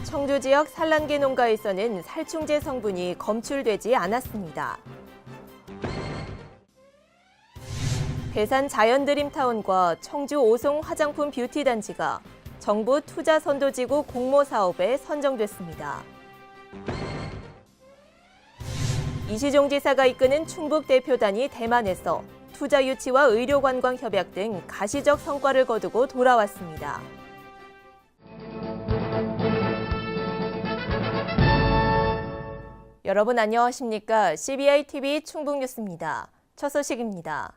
청주 지역 산란계 농가에서는 살충제 성분이 검출되지 않았습니다. 괴산 자연드림타운과 청주 오송 화장품 뷰티단지가 정부 투자선도지구 공모 사업에 선정됐습니다. 이시종 지사가 이끄는 충북 대표단이 대만에서 투자 유치와 의료관광 협약 등 가시적 성과를 거두고 돌아왔습니다. 여러분 안녕하십니까? CBI-TV 충북뉴스입니다. 첫 소식입니다.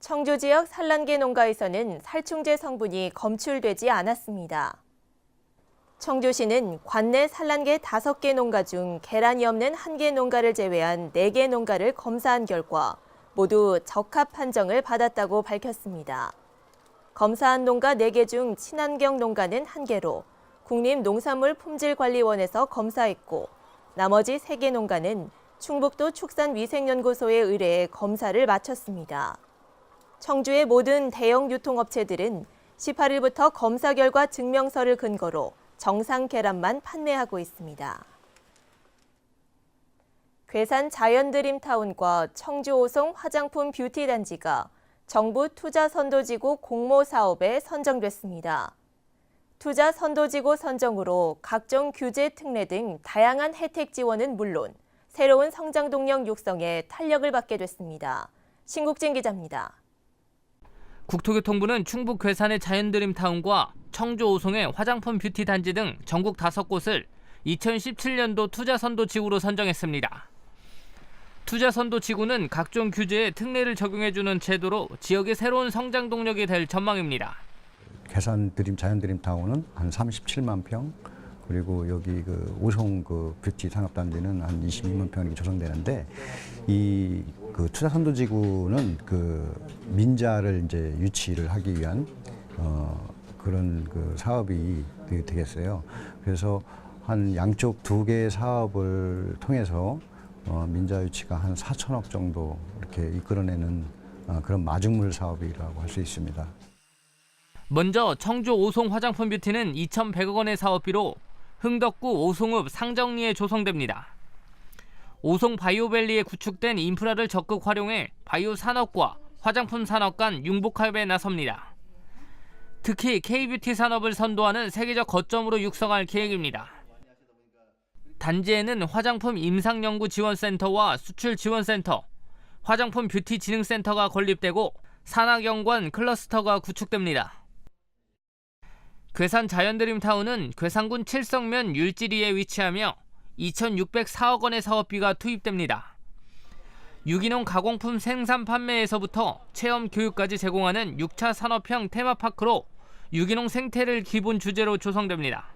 청주 지역 산란계 농가에서는 살충제 성분이 검출되지 않았습니다. 청주시는 관내 산란계 5개 농가 중 계란이 없는 1개 농가를 제외한 4개 농가를 검사한 결과 모두 적합 판정을 받았다고 밝혔습니다. 검사한 농가 4개 중 친환경 농가는 1개로 국립농산물품질관리원에서 검사했고 나머지 3개 농가는 충북도 축산위생연구소에 의뢰해 검사를 마쳤습니다. 청주의 모든 대형 유통업체들은 18일부터 검사 결과 증명서를 근거로 정상 계란만 판매하고 있습니다. 괴산 자연드림타운과 청주 오송 화장품 뷰티단지가 정부 투자선도지구 공모 사업에 선정됐습니다. 투자선도지구 선정으로 각종 규제 특례 등 다양한 혜택 지원은 물론 새로운 성장 동력 육성에 탄력을 받게 됐습니다. 신국진 기자입니다. 국토교통부는 충북 괴산의 자연드림타운과 청주 오송의 화장품 뷰티 단지 등 전국 5곳을 2017년도 투자선도지구로 선정했습니다. 투자선도지구는 각종 규제에 특례를 적용해주는 제도로 지역의 새로운 성장 동력이 될 전망입니다. 괴산 자연드림타운은 한 37만 평, 그리고 여기 오송 뷰티 산업단지는 한 22만 평이 조성되는데 이 투자선도지구는 민자를 이제 유치를 하기 위한 그런 사업이 되겠어요. 그래서 한 양쪽 2개의 사업을 통해서 민자 유치가 한 4천억 정도 이렇게 이끌어내는 그런 마중물 사업이라고 할 수 있습니다. 먼저 청주 오송 화장품 뷰티는 2,100억 원의 사업비로 흥덕구 오송읍 상정리에 조성됩니다. 오송 바이오밸리에 구축된 인프라를 적극 활용해 바이오 산업과 화장품 산업 간 융복합에 나섭니다. 특히 K뷰티 산업을 선도하는 세계적 거점으로 육성할 계획입니다. 단지에는 화장품 임상연구지원센터와 수출지원센터, 화장품 뷰티 진흥센터가 건립되고 산학연구원 클러스터가 구축됩니다. 괴산 자연드림타운은 괴산군 칠성면 율지리에 위치하며 2,604억 원의 사업비가 투입됩니다. 유기농 가공품 생산 판매에서부터 체험 교육까지 제공하는 6차 산업형 테마파크로 유기농 생태를 기본 주제로 조성됩니다.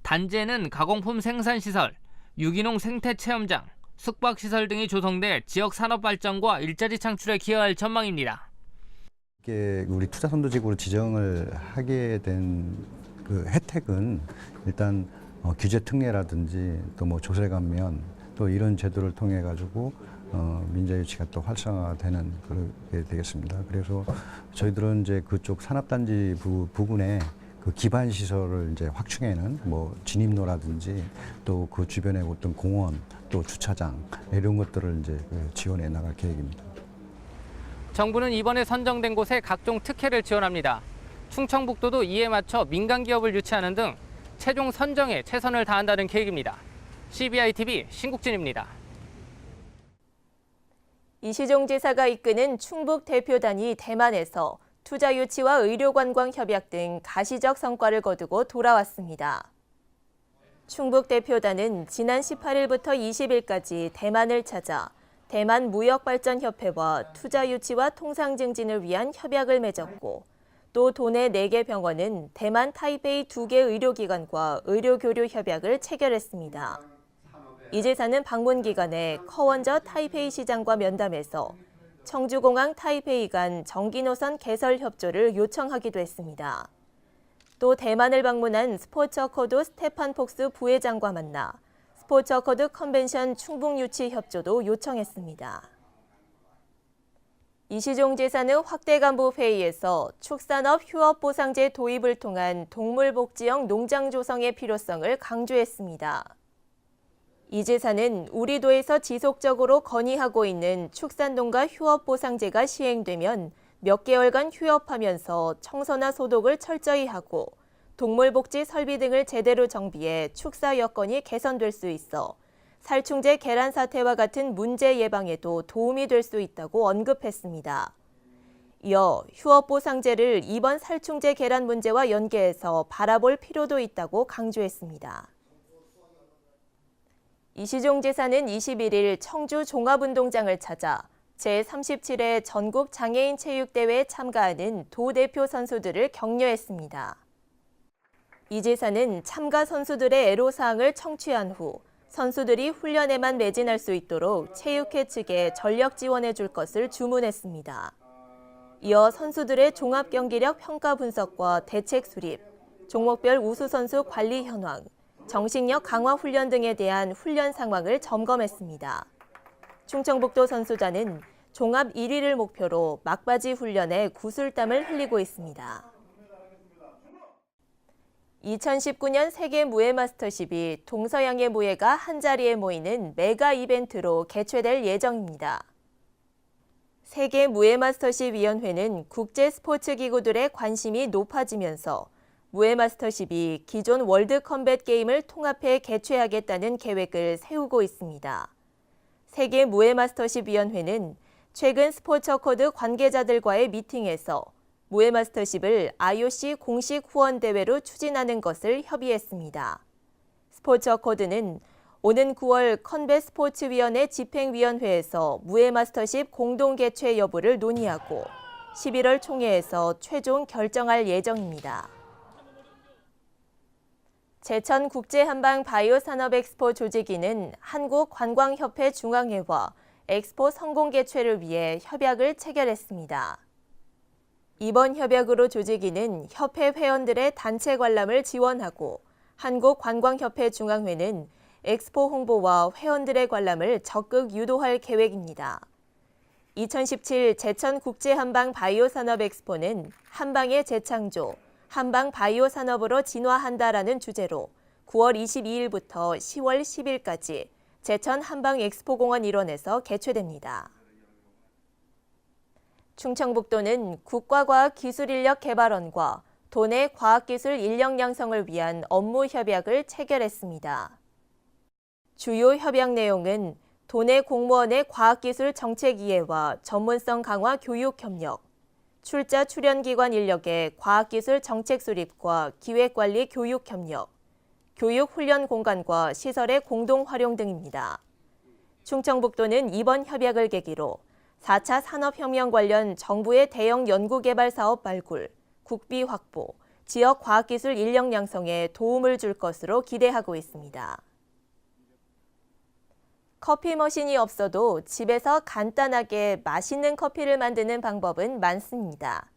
단지에는 가공품 생산시설, 유기농 생태 체험장, 숙박시설 등이 조성돼 지역 산업 발전과 일자리 창출에 기여할 전망입니다. 우리 투자선도지구로 지정을 하게 된 혜택은 일단 규제 특례라든지 또 조세 감면 또 이런 제도를 통해 가지고 민자 유치가 또 활성화되는 그렇게 되겠습니다. 그래서 저희들은 이제 그쪽 산업단지 부근에 기반 시설을 이제 확충해는 진입로라든지 또 그 주변에 어떤 공원 또 주차장 이런 것들을 이제 지원해 나갈 계획입니다. 정부는 이번에 선정된 곳에 각종 특혜를 지원합니다. 충청북도도 이에 맞춰 민간 기업을 유치하는 등 최종 선정에 최선을 다한다는 계획입니다. CBI-TV 신국진입니다. 이시종 지사가 이끄는 충북 대표단이 대만에서 투자 유치와 의료관광 협약 등 가시적 성과를 거두고 돌아왔습니다. 충북 대표단은 지난 18일부터 20일까지 대만을 찾아 대만무역발전협회와 투자 유치와 통상 증진을 위한 협약을 맺었고 또 도내 4개 병원은 대만 타이베이 2개 의료기관과 의료교류 협약을 체결했습니다. 이 지사는 방문 기간에 커원저 타이페이 시장과 면담해서 청주공항 타이페이 간 정기노선 개설 협조를 요청하기도 했습니다. 또 대만을 방문한 스포츠 어코드 스테판 폭스 부회장과 만나 스포츠 어코드 컨벤션 충북 유치 협조도 요청했습니다. 이시종 지사는 확대간부 회의에서 축산업 휴업보상제 도입을 통한 동물복지형 농장 조성의 필요성을 강조했습니다. 이 지사는 우리 도에서 지속적으로 건의하고 있는 축산농가 휴업보상제가 시행되면 몇 개월간 휴업하면서 청소나 소독을 철저히 하고 동물복지 설비 등을 제대로 정비해 축사 여건이 개선될 수 있어 살충제 계란 사태와 같은 문제 예방에도 도움이 될 수 있다고 언급했습니다. 이어 휴업보상제를 이번 살충제 계란 문제와 연계해서 바라볼 필요도 있다고 강조했습니다. 이시종 지사는 21일 청주 종합운동장을 찾아 제37회 전국 장애인 체육대회에 참가하는 도 대표 선수들을 격려했습니다. 이 지사는 참가 선수들의 애로사항을 청취한 후 선수들이 훈련에만 매진할 수 있도록 체육회 측에 전력 지원해 줄 것을 주문했습니다. 이어 선수들의 종합경기력 평가 분석과 대책 수립, 종목별 우수선수 관리 현황, 정신력 강화 훈련 등에 대한 훈련 상황을 점검했습니다. 충청북도 선수단은 종합 1위를 목표로 막바지 훈련에 구슬땀을 흘리고 있습니다. 2019년 세계 무예 마스터십이 동서양의 무예가 한자리에 모이는 메가 이벤트로 개최될 예정입니다. 세계 무예 마스터십 위원회는 국제 스포츠 기구들의 관심이 높아지면서 무예 마스터십이 기존 월드 컴뱃 게임을 통합해 개최하겠다는 계획을 세우고 있습니다. 세계 무예 마스터십 위원회는 최근 스포츠 어코드 관계자들과의 미팅에서 무예 마스터십을 IOC 공식 후원 대회로 추진하는 것을 협의했습니다. 스포츠 어코드는 오는 9월 컨벳 스포츠위원회 집행위원회에서 무예 마스터십 공동 개최 여부를 논의하고 11월 총회에서 최종 결정할 예정입니다. 제천 국제한방 바이오 산업 엑스포 조직위는 한국관광협회 중앙회와 엑스포 성공 개최를 위해 협약을 체결했습니다. 이번 협약으로 조직위는 협회 회원들의 단체 관람을 지원하고 한국관광협회 중앙회는 엑스포 홍보와 회원들의 관람을 적극 유도할 계획입니다. 2017 제천 국제한방 바이오 산업 엑스포는 한방의 재창조, 한방 바이오 산업으로 진화한다라는 주제로 9월 22일부터 10월 10일까지 제천 한방 엑스포공원 일원에서 개최됩니다. 충청북도는 국가과학기술인력개발원과 도내 과학기술 인력 양성을 위한 업무 협약을 체결했습니다. 주요 협약 내용은 도내 공무원의 과학기술 정책 이해와 전문성 강화 교육 협력, 출자 출연기관 인력의 과학기술 정책 수립과 기획관리 교육 협력, 교육 훈련 공간과 시설의 공동 활용 등입니다. 충청북도는 이번 협약을 계기로 4차 산업혁명 관련 정부의 대형 연구개발 사업 발굴, 국비 확보, 지역 과학기술 인력 양성에 도움을 줄 것으로 기대하고 있습니다. 커피 머신이 없어도 집에서 간단하게 맛있는 커피를 만드는 방법은 많습니다.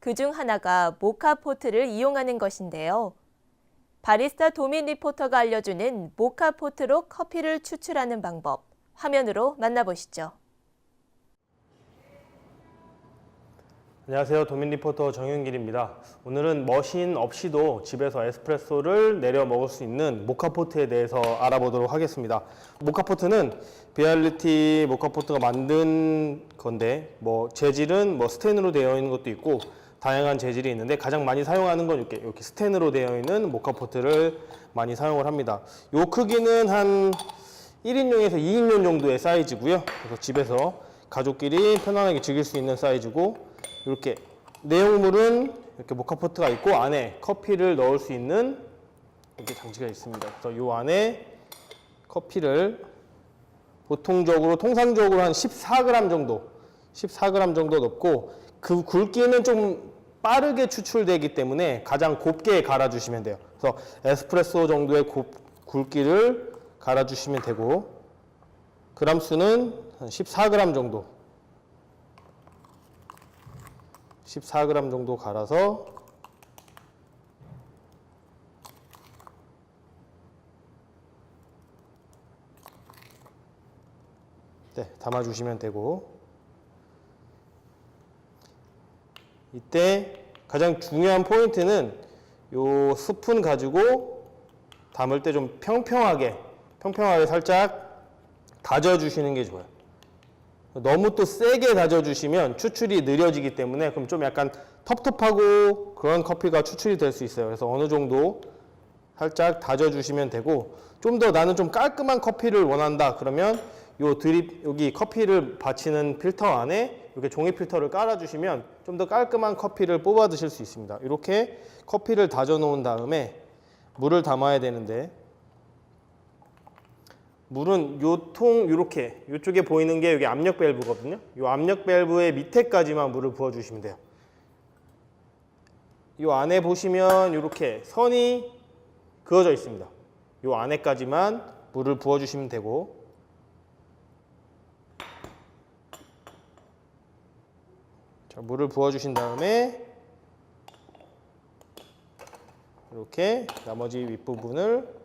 그중 하나가 모카포트를 이용하는 것인데요. 바리스타 도민 리포터가 알려주는 모카포트로 커피를 추출하는 방법, 화면으로 만나보시죠. 안녕하세요. 도민 리포터 정윤길입니다. 오늘은 머신 없이도 집에서 에스프레소를 내려 먹을 수 있는 모카포트에 대해서 알아보도록 하겠습니다. 모카포트는 비알리티 모카포트가 만든 건데 재질은 스텐으로 되어 있는 것도 있고 다양한 재질이 있는데 가장 많이 사용하는 건 이렇게 스텐으로 되어 있는 모카포트를 많이 사용을 합니다. 이 크기는 한 1인용에서 2인용 정도의 사이즈고요. 그래서 집에서 가족끼리 편안하게 즐길 수 있는 사이즈고 이렇게 내용물은 이렇게 모카포트가 있고 안에 커피를 넣을 수 있는 이렇게 장치가 있습니다. 그래서 이 안에 커피를 통상적으로 한 14g 정도 넣고 그 굵기는 좀 빠르게 추출되기 때문에 가장 곱게 갈아주시면 돼요. 그래서 에스프레소 정도의 굵기를 갈아주시면 되고 그람 수는 한 14g 정도 14g 정도 갈아서 담아주시면 되고 이때 가장 중요한 포인트는 요 스푼 가지고 담을 때 좀 평평하게 살짝 다져주시는 게 좋아요. 너무 또 세게 다져주시면 추출이 느려지기 때문에 그럼 좀 약간 텁텁하고 그런 커피가 추출이 될 수 있어요. 그래서 어느 정도 살짝 다져주시면 되고, 좀 더 나는 좀 깔끔한 커피를 원한다 그러면 요 드립 여기 커피를 받치는 필터 안에 이렇게 종이 필터를 깔아주시면 좀 더 깔끔한 커피를 뽑아 드실 수 있습니다. 이렇게 커피를 다져 놓은 다음에 물을 담아야 되는데, 물은 요 통 이렇게 이쪽에 보이는 게 여기 압력 밸브거든요. 요 압력 밸브의 밑에까지만 물을 부어 주시면 돼요. 요 안에 보시면 이렇게 선이 그어져 있습니다. 요 안에까지만 물을 부어 주시면 되고, 자, 물을 부어 주신 다음에 이렇게 나머지 윗부분을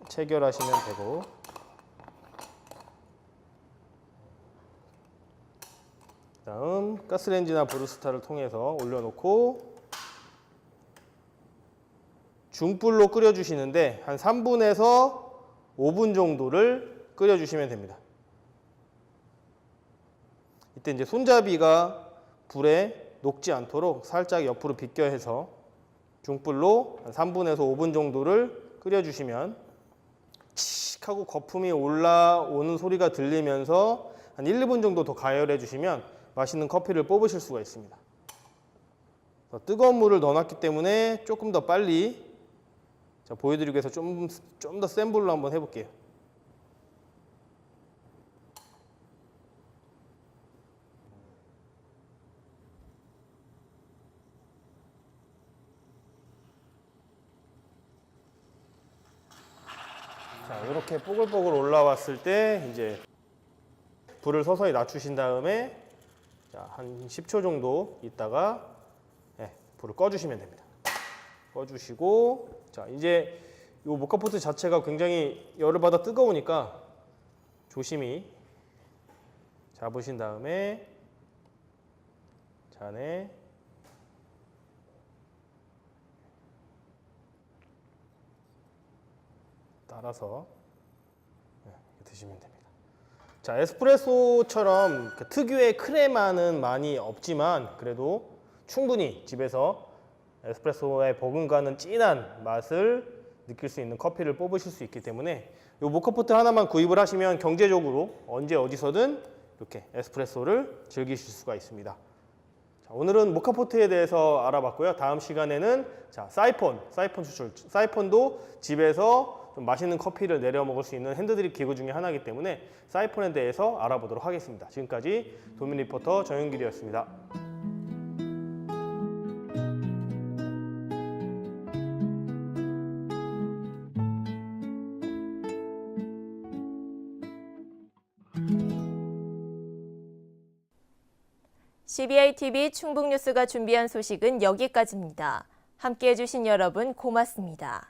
체결하시면 되고, 다음 가스레인지나 브루스타를 통해서 올려놓고 중불로 끓여주시는데 한 3분에서 5분 정도를 끓여주시면 됩니다. 이때 이제 손잡이가 불에 녹지 않도록 살짝 옆으로 비껴해서 중불로 한 3분에서 5분 정도를 끓여주시면 칙 하고 거품이 올라오는 소리가 들리면서 한 1, 2분 정도 더 가열해 주시면 맛있는 커피를 뽑으실 수가 있습니다. 뜨거운 물을 넣어놨기 때문에 조금 더 빨리, 자, 보여드리기 위해서 좀 더 센 불로 한번 해볼게요. 자, 이렇게 뽀글뽀글 올라왔을 때 이제 불을 서서히 낮추신 다음에, 자, 한 10초 정도 있다가 불을 꺼주시면 됩니다. 꺼주시고, 자, 이제 이 모카포트 자체가 굉장히 열을 받아 뜨거우니까 조심히 잡으신 다음에 잔에 따라서 드시면 됩니다. 자, 에스프레소처럼 특유의 크레마는 많이 없지만 그래도 충분히 집에서 에스프레소에 버금가는 진한 맛을 느낄 수 있는 커피를 뽑으실 수 있기 때문에 이 모카포트 하나만 구입을 하시면 경제적으로 언제 어디서든 이렇게 에스프레소를 즐기실 수가 있습니다. 자, 오늘은 모카포트에 대해서 알아봤고요. 다음 시간에는 자, 사이폰 추출, 사이폰도 집에서 좀 맛있는 커피를 내려 먹을 수 있는 핸드드립 기구 중에 하나이기 때문에 사이폰에 대해서 알아보도록 하겠습니다. 지금까지 도민 리포터 정윤길이었습니다. CBI-TV 충북뉴스가 준비한 소식은 여기까지입니다. 함께해 주신 여러분 고맙습니다.